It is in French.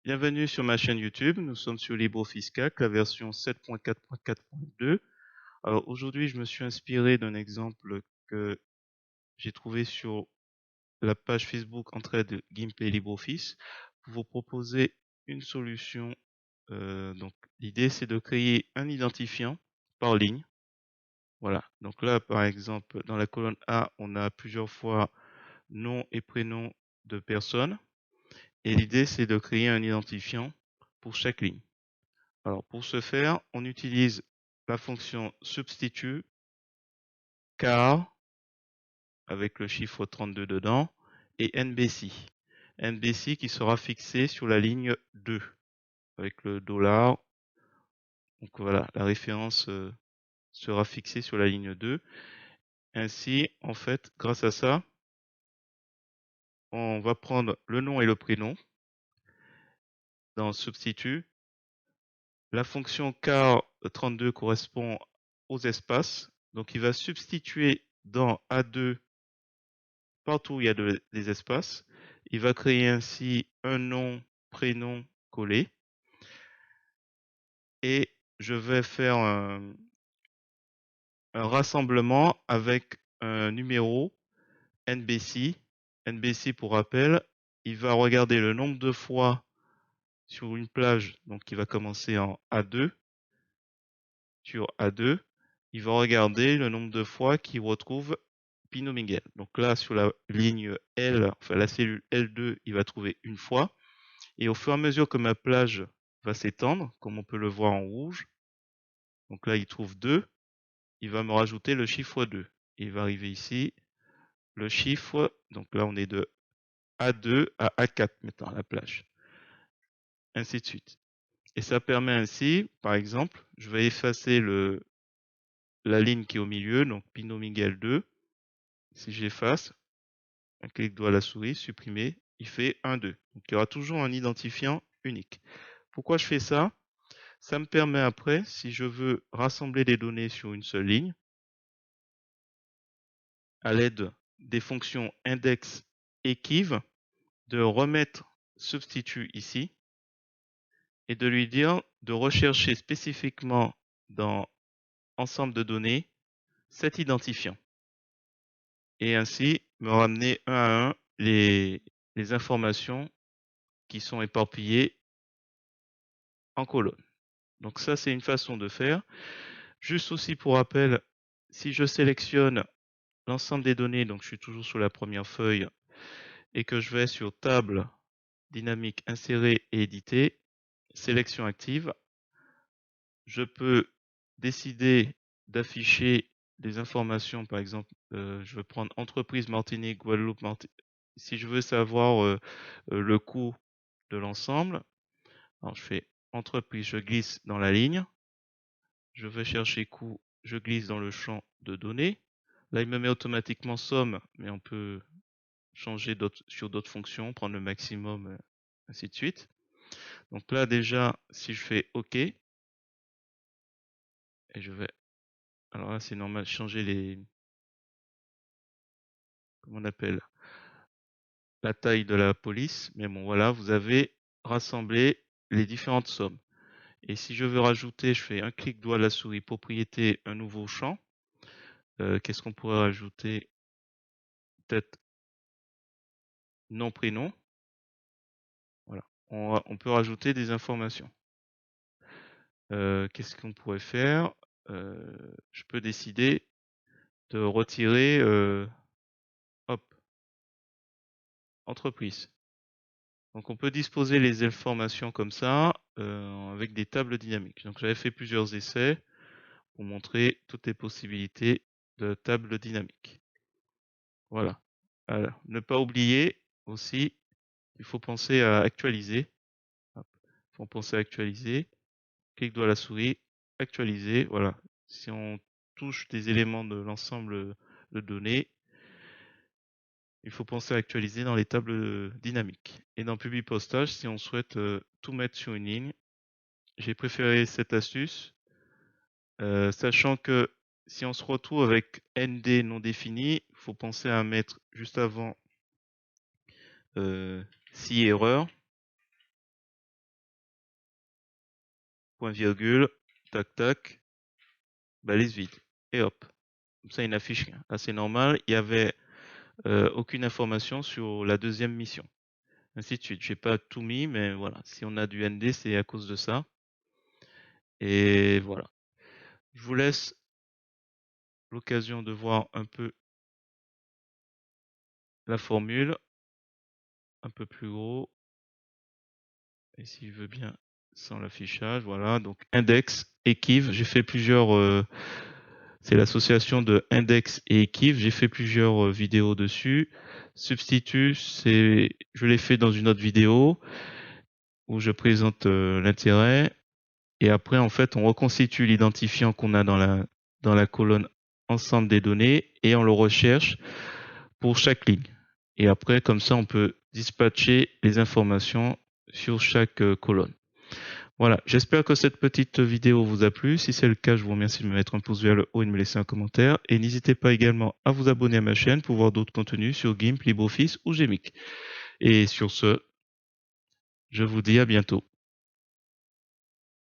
Bienvenue sur ma chaîne YouTube. Nous sommes sur LibreOffice 4, la version 7.4.4.2. Alors aujourd'hui, je me suis inspiré d'un exemple que j'ai trouvé sur la page Facebook Entraide GIMP et LibreOffice pour vous proposer une solution. Donc l'idée, c'est de créer un identifiant par ligne. Voilà. Donc là, par exemple, dans la colonne A, on a plusieurs fois nom et prénom de personnes. Et l'idée, c'est de créer un identifiant pour chaque ligne. Alors, pour ce faire, on utilise la fonction substitut car avec le chiffre 32 dedans et NBC. NBC qui sera fixé sur la ligne 2 avec le $. Donc voilà, la référence sera fixée sur la ligne 2. Ainsi, en fait, grâce à ça, on va prendre le nom et le prénom dans substitut. La fonction car 32 correspond aux espaces. Donc, il va substituer dans A2 partout où il y a des espaces. Il va créer ainsi un nom, prénom collé. Et je vais faire un rassemblement avec un numéro NBC. NBC, pour rappel, il va regarder le nombre de fois sur une plage, donc il va commencer en A2, sur A2. Il va regarder le nombre de fois qu'il retrouve Pino Miguel. Donc là, sur la ligne L, enfin la cellule L2, il va trouver une fois. Et au fur et à mesure que ma plage va s'étendre, comme on peut le voir en rouge, donc là il trouve 2, il va me rajouter le chiffre 2. Et il va arriver ici, le chiffre, donc là on est de A2 à A4 maintenant, la plage. Ainsi de suite. Et ça permet ainsi, par exemple, je vais effacer la ligne qui est au milieu, donc Pino Miguel 2. Si j'efface, un clic droit à la souris, supprimer, il fait 1, 2. Donc il y aura toujours un identifiant unique. Pourquoi je fais ça? Ça me permet après, si je veux rassembler des données sur une seule ligne, à l'aide des fonctions index et kiv, de remettre substitut ici et de lui dire de rechercher spécifiquement dans ensemble de données cet identifiant. Et ainsi me ramener un à un les informations qui sont éparpillées en colonne. Donc ça, c'est une façon de faire. Juste aussi pour rappel, si je sélectionne l'ensemble des données, donc je suis toujours sur la première feuille, et que je vais sur table, dynamique, insérer et éditer, sélection active, je peux décider d'afficher des informations, par exemple, je veux prendre entreprise Martinique, Guadeloupe, si je veux savoir le coût de l'ensemble, alors je fais entreprise, je glisse dans la ligne, je vais chercher coût, je glisse dans le champ de données. Là, il me met automatiquement somme, mais on peut changer sur d'autres fonctions, prendre le maximum, ainsi de suite. Donc là, déjà, si je fais OK, et je vais, alors là, c'est normal, changer comment on appelle, la taille de la police, mais bon, voilà, vous avez rassemblé les différentes sommes. Et si je veux rajouter, je fais un clic droit à la souris, propriété, un nouveau champ. Qu'est-ce qu'on pourrait rajouter? Peut-être nom, prénom. Voilà. On peut rajouter des informations. Qu'est-ce qu'on pourrait faire? Je peux décider de retirer, hop, entreprise. Donc on peut disposer les informations comme ça, avec des tables dynamiques. Donc j'avais fait plusieurs essais pour montrer toutes les possibilités de tables dynamiques. Voilà. Alors, ne pas oublier aussi, il faut penser à actualiser. Hop. Il faut penser à actualiser. Clic droit à la souris, actualiser. Voilà. Si on touche des éléments de l'ensemble de données, il faut penser à actualiser dans les tables dynamiques. Et dans Publi Postage, si on souhaite tout mettre sur une ligne, j'ai préféré cette astuce, sachant que si on se retrouve avec ND non défini, il faut penser à mettre juste avant si erreur. point virgule, tac tac, balise vide. Et hop. Comme ça, il n'affiche rien. Là, c'est normal. Il y avait aucune information sur la deuxième mission. Ainsi de suite. J'ai pas tout mis, mais voilà. Si on a du ND, c'est à cause de ça. Et voilà. Je vous laisse l'occasion de voir un peu la formule. Un peu plus gros. Et si je veux bien, sans l'affichage, voilà. Donc, index, equiv. J'ai fait plusieurs... c'est l'association de index et equiv. J'ai fait plusieurs vidéos dessus. Substitut, je l'ai fait dans une autre vidéo où je présente l'intérêt. Et après, en fait, on reconstitue l'identifiant qu'on a dans la colonne ensemble des données et on le recherche pour chaque ligne. Et après, comme ça, on peut dispatcher les informations sur chaque colonne. Voilà, j'espère que cette petite vidéo vous a plu. Si c'est le cas, je vous remercie de me mettre un pouce vers le haut et de me laisser un commentaire. Et n'hésitez pas également à vous abonner à ma chaîne pour voir d'autres contenus sur GIMP, LibreOffice ou Gmic. Et sur ce, je vous dis à bientôt.